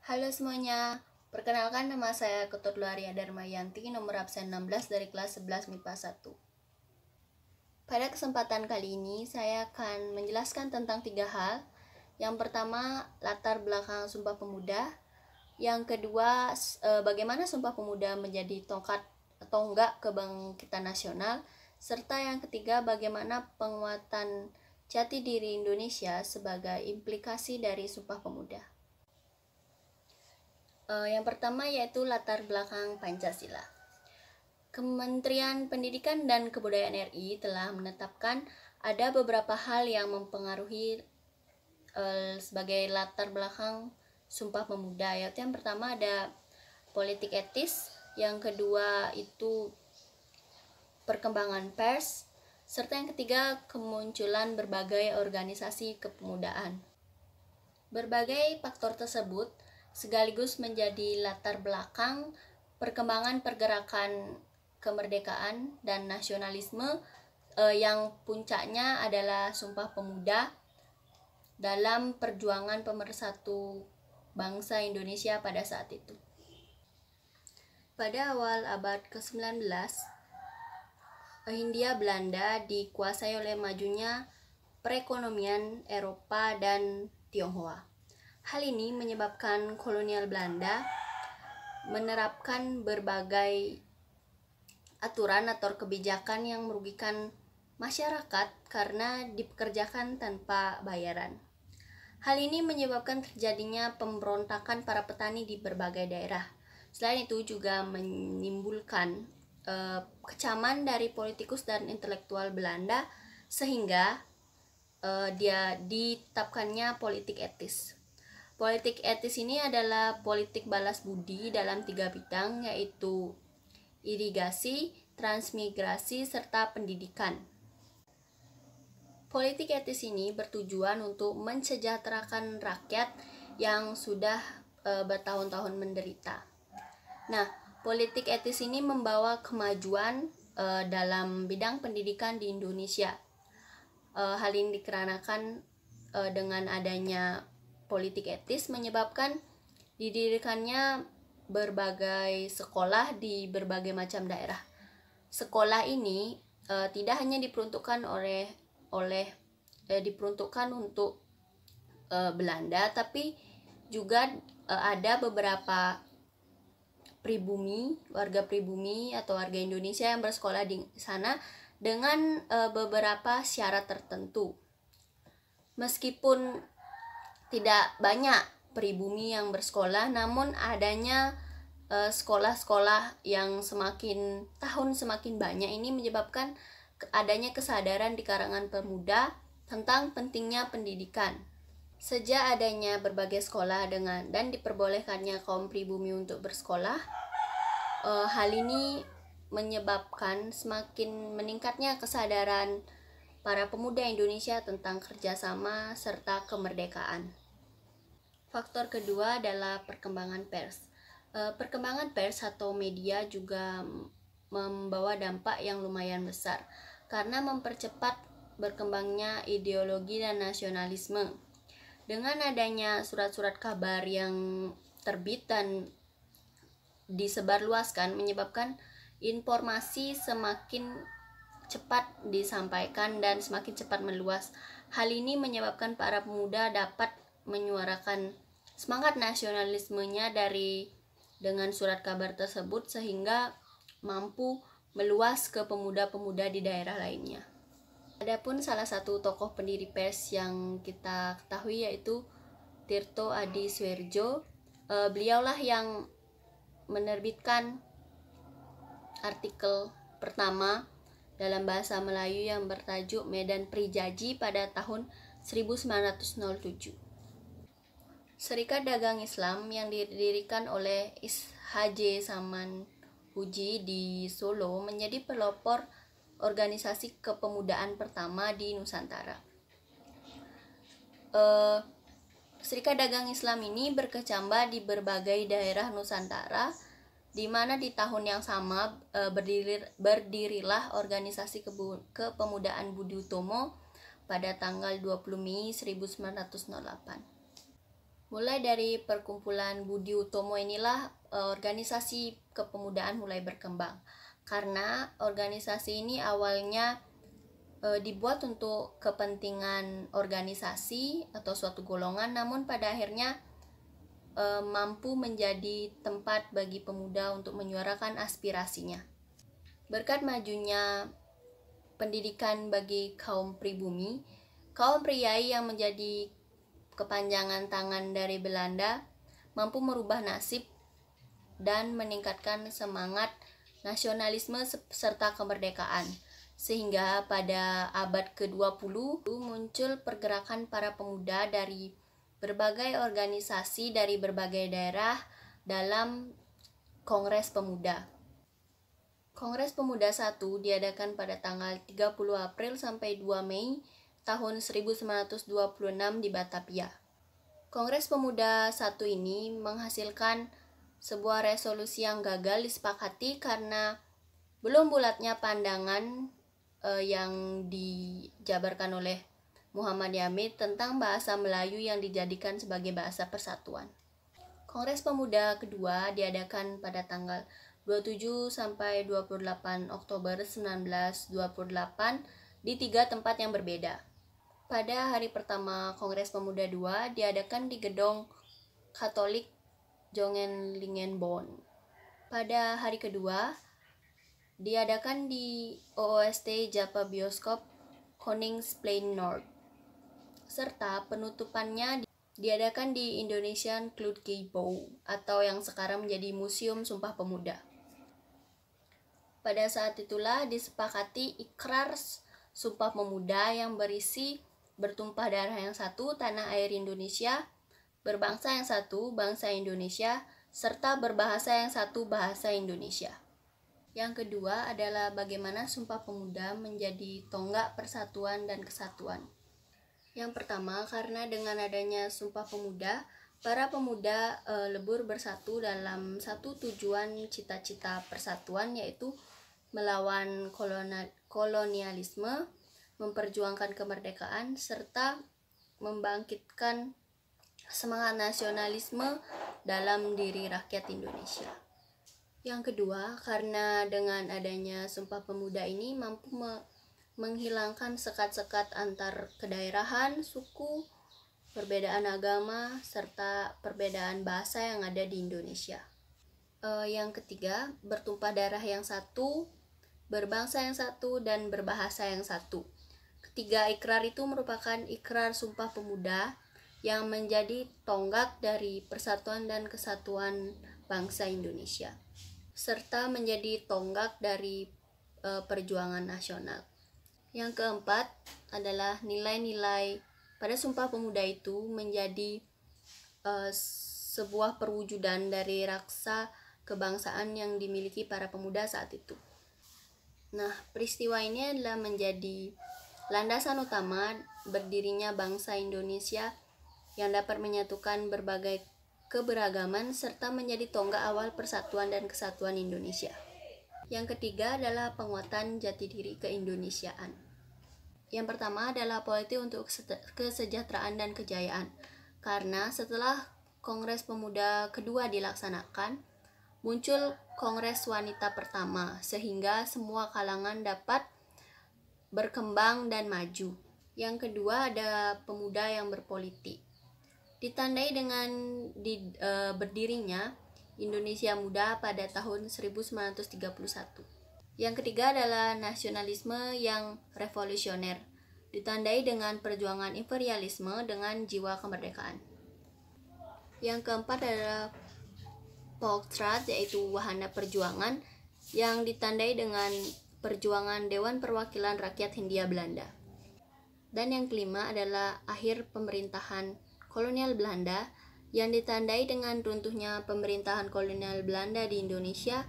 Halo semuanya, perkenalkan nama saya Ketut Luaria Darmayanti, nomor absen 16 dari kelas 11 MIPA 1. Pada kesempatan kali ini, saya akan menjelaskan tentang 3 hal. Yang pertama, latar belakang Sumpah Pemuda. Yang kedua, bagaimana Sumpah Pemuda menjadi tongkat tonggak kebangkitan nasional. Serta yang ketiga, bagaimana penguatan jati diri Indonesia sebagai implikasi dari Sumpah Pemuda. Yang pertama yaitu latar belakang Pancasila. Kementerian Pendidikan dan Kebudayaan RI telah menetapkan ada beberapa hal yang mempengaruhi sebagai latar belakang Sumpah Pemuda, yaitu yang pertama ada politik etis, yang kedua itu perkembangan pers, serta yang ketiga kemunculan berbagai organisasi kepemudaan. Berbagai faktor tersebut sekaligus menjadi latar belakang perkembangan pergerakan kemerdekaan dan nasionalisme yang puncaknya adalah Sumpah Pemuda dalam perjuangan pemersatu bangsa Indonesia pada saat itu. Pada awal abad ke-19, Hindia Belanda dikuasai oleh majunya perekonomian Eropa dan Tionghoa. Hal ini menyebabkan kolonial Belanda menerapkan berbagai aturan atau kebijakan yang merugikan masyarakat karena dipekerjakan tanpa bayaran. Hal ini menyebabkan terjadinya pemberontakan para petani di berbagai daerah. Selain itu juga menimbulkan kecaman dari politikus dan intelektual Belanda sehingga dia ditetapkannya politik etis. Politik etis ini adalah politik balas budi dalam 3 bidang, yaitu irigasi, transmigrasi, serta pendidikan. Politik etis ini bertujuan untuk mensejahterakan rakyat yang sudah bertahun-tahun menderita. Nah, politik etis ini membawa kemajuan dalam bidang pendidikan di Indonesia. Hal ini dikarenakan dengan adanya politik etis menyebabkan didirikannya berbagai sekolah di berbagai macam daerah. Sekolah ini tidak hanya diperuntukkan diperuntukkan untuk Belanda, tapi juga ada beberapa warga pribumi atau warga Indonesia yang bersekolah di sana dengan beberapa syarat tertentu. Meskipun tidak banyak pribumi yang bersekolah, namun adanya sekolah-sekolah yang semakin tahun semakin banyak ini menyebabkan adanya kesadaran di kalangan pemuda tentang pentingnya pendidikan. Sejak adanya berbagai sekolah dan diperbolehkannya kaum pribumi untuk bersekolah, hal ini menyebabkan semakin meningkatnya kesadaran para pemuda Indonesia tentang kerjasama serta kemerdekaan. Faktor kedua adalah perkembangan pers. Perkembangan pers atau media juga membawa dampak yang lumayan besar karena mempercepat berkembangnya ideologi dan nasionalisme. Dengan adanya surat-surat kabar yang terbit dan disebarluaskan menyebabkan informasi semakin cepat disampaikan dan semakin cepat meluas. Hal ini menyebabkan para pemuda dapat menyuarakan semangat nasionalismenya dengan surat kabar tersebut sehingga mampu meluas ke pemuda-pemuda di daerah lainnya. Adapun salah satu tokoh pendiri pers yang kita ketahui yaitu Tirto Adi Suerjo. Beliaulah yang menerbitkan artikel pertama dalam bahasa Melayu yang bertajuk Medan Prijaji pada tahun 1907. Serikat Dagang Islam yang didirikan oleh H.J. Samanhudi di Solo menjadi pelopor organisasi kepemudaan pertama di Nusantara. Serikat Dagang Islam ini berkecambah di berbagai daerah Nusantara, di mana di tahun yang sama berdirilah organisasi kepemudaan Budi Utomo pada tanggal 20 Mei 1908. Mulai dari perkumpulan Budi Utomo inilah organisasi kepemudaan mulai berkembang. Karena organisasi ini awalnya dibuat untuk kepentingan organisasi atau suatu golongan, namun pada akhirnya mampu menjadi tempat bagi pemuda untuk menyuarakan aspirasinya. Berkat majunya pendidikan bagi kaum pribumi, kaum priai yang menjadi kepanjangan tangan dari Belanda mampu merubah nasib dan meningkatkan semangat nasionalisme serta kemerdekaan. Sehingga pada abad ke-20 muncul pergerakan para pemuda dari berbagai organisasi dari berbagai daerah dalam Kongres Pemuda. Kongres Pemuda 1 diadakan pada tanggal 30 April sampai 2 Mei tahun 1926 di Batavia. Kongres Pemuda 1 ini menghasilkan sebuah resolusi yang gagal disepakati karena belum bulatnya pandangan yang dijabarkan oleh Muhammad Yamin tentang bahasa Melayu yang dijadikan sebagai bahasa persatuan. Kongres Pemuda kedua diadakan pada tanggal 27 sampai 28 Oktober 1928 di 3 tempat yang berbeda. Pada hari pertama Kongres Pemuda 2 diadakan di Gedung Katolik Jongenlingenbond. Pada hari kedua diadakan di OOST Japa Bioskop Koningsplein Noord. Serta penutupannya diadakan di Indonesian Kluitgebouw atau yang sekarang menjadi Museum Sumpah Pemuda. Pada saat itulah disepakati ikrar Sumpah Pemuda yang berisi bertumpah darah yang satu, tanah air Indonesia, berbangsa yang satu, bangsa Indonesia, serta berbahasa yang satu, bahasa Indonesia. Yang kedua adalah bagaimana Sumpah Pemuda menjadi tonggak persatuan dan kesatuan. Yang pertama, karena dengan adanya Sumpah Pemuda, para pemuda lebur bersatu dalam satu tujuan cita-cita persatuan, yaitu melawan kolonialisme, memperjuangkan kemerdekaan, serta membangkitkan semangat nasionalisme dalam diri rakyat Indonesia. Yang kedua, karena dengan adanya Sumpah Pemuda ini mampu menghilangkan sekat-sekat antar kedaerahan, suku, perbedaan agama, serta perbedaan bahasa yang ada di Indonesia. Yang ketiga, bertumpah darah yang satu, berbangsa yang satu, dan berbahasa yang satu. Ketiga ikrar itu merupakan ikrar Sumpah Pemuda yang menjadi tonggak dari persatuan dan kesatuan bangsa Indonesia, serta menjadi tonggak dari perjuangan nasional. Yang keempat adalah nilai-nilai pada Sumpah Pemuda itu menjadi sebuah perwujudan dari rasa kebangsaan yang dimiliki para pemuda saat itu. Nah, peristiwa ini adalah menjadi landasan utama berdirinya bangsa Indonesia yang dapat menyatukan berbagai keberagaman serta menjadi tonggak awal persatuan dan kesatuan Indonesia. Yang ketiga adalah penguatan jati diri keindonesiaan. Yang pertama adalah politik untuk kesejahteraan dan kejayaan. Karena setelah Kongres Pemuda kedua dilaksanakan, muncul Kongres Wanita pertama, sehingga semua kalangan dapat berkembang dan maju. Yang kedua ada pemuda yang berpolitik. Ditandai dengan berdirinya Indonesia Muda pada tahun 1931. Yang ketiga adalah nasionalisme yang revolusioner, ditandai dengan perjuangan imperialisme dengan jiwa kemerdekaan. Yang keempat adalah Volksraad, yaitu wahana perjuangan yang ditandai dengan perjuangan Dewan Perwakilan Rakyat Hindia Belanda. Dan yang kelima adalah akhir pemerintahan kolonial Belanda yang ditandai dengan runtuhnya pemerintahan kolonial Belanda di Indonesia